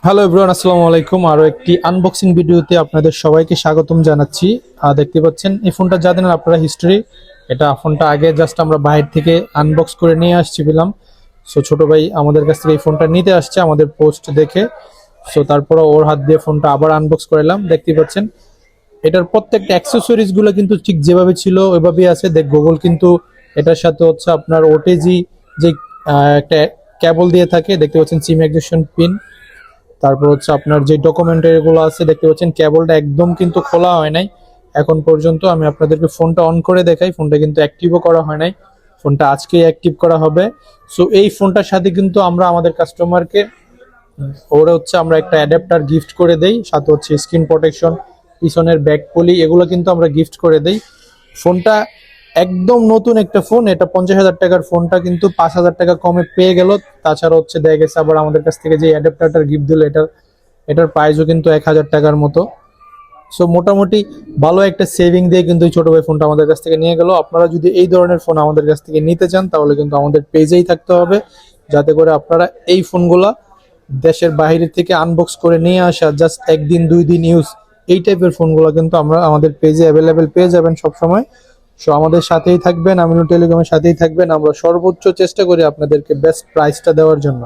Hello everyone, আসসালামু আলাইকুম। আরো একটি আনবক্সিং ভিডিওতে আপনাদের সবাইকে স্বাগতম জানাচ্ছি। দেখতে পাচ্ছেন এই ফোনটা যা দেন আপনারা হিস্ট্রি, এটা ফোনটা আগে জাস্ট আমরা বাইরে থেকে আনবক্স করে নিয়ে আসছি পেলাম। সো ছোট ভাই আমাদের কাছ থেকে এই ফোনটা নিতে আসছে আমাদের পোস্ট দেখে। সো তারপর ওর হাত দিয়ে ফোনটা আবার আনবক্স করলাম। দেখতে পাচ্ছেন এটার প্রত্যেকটা অ্যাক্সেসরিজ গুলো কিন্তু ঠিক যেভাবে ছিল ওইভাবেই আছে। দেখ গুগল কিন্তু এটার সাথে হচ্ছে আপনার ওটিজি যে একটা কেবল দিয়ে থাকে, দেখতে পাচ্ছেন সিম এক্সটেনশন পিন। তারপর হচ্ছে আপনার যে ডকুমেন্টারি গুলো আছে দেখতে পাচ্ছেন, কেবলটা একদম কিন্তু খোলা হয় নাই এখন পর্যন্ত। আমি আপনাদেরকে ফোনটা অন করে দেখাই, ফোনটা কিন্তু অ্যাক্টিভও করা হয় নাই, ফোনটা আজকেই অ্যাক্টিভ করা হবে। সো এই ফোনটার সাথে কিন্তু আমরা আমাদের কাস্টমারকে ওরা হচ্ছে আমরা একটা অ্যাডাপ্টার গিফট করে দেই, সাথে হচ্ছে স্ক্রিন প্রোটেকশন, পিছনের ব্যাক পলি, এগুলো কিন্তু আমরা গিফট করে দেই। ফোনটা একদম নতুন একটা ফোন, এটা 50,000 টাকার ফোনটা কিন্তু 5,000 টাকা কমে পেয়ে গেল। তাছাড়া হচ্ছে দেখা গেছে আবার আমাদের কাছ থেকে যে অ্যাডাপ্টারটার গিফট দিল, এটার প্রাইসও কিন্তু 1,000 টাকার মতো। সো মোটামুটি ভালো একটা সেভিং দিয়ে কিন্তু এই ছোট ভাই ফোনটা আমাদের কাছ থেকে নিয়ে গেল। আপনারা যদি এই ধরনের ফোন আমাদের কাছ থেকে নিতে চান তাহলে কিন্তু আমাদের পেজেই থাকতে হবে, যাতে করে আপনারা এই ফোনগুলা দেশের বাইরে থেকে আনবক্স করে নিয়ে আসা, জাস্ট একদিন দুই দিন ইউজ, এই টাইপের ফোনগুলো কিন্তু আমরা আমাদের পেজে অ্যাভেলেবেল পেয়ে যাবেন সব সময়। সো আমাদের সাথেই থাকবেন, আমিনুল টেলিকমের সাথেই থাকবেন। আমরা সর্বোচ্চ চেষ্টা করি আপনাদেরকে বেস্ট প্রাইসটা দেওয়ার জন্য।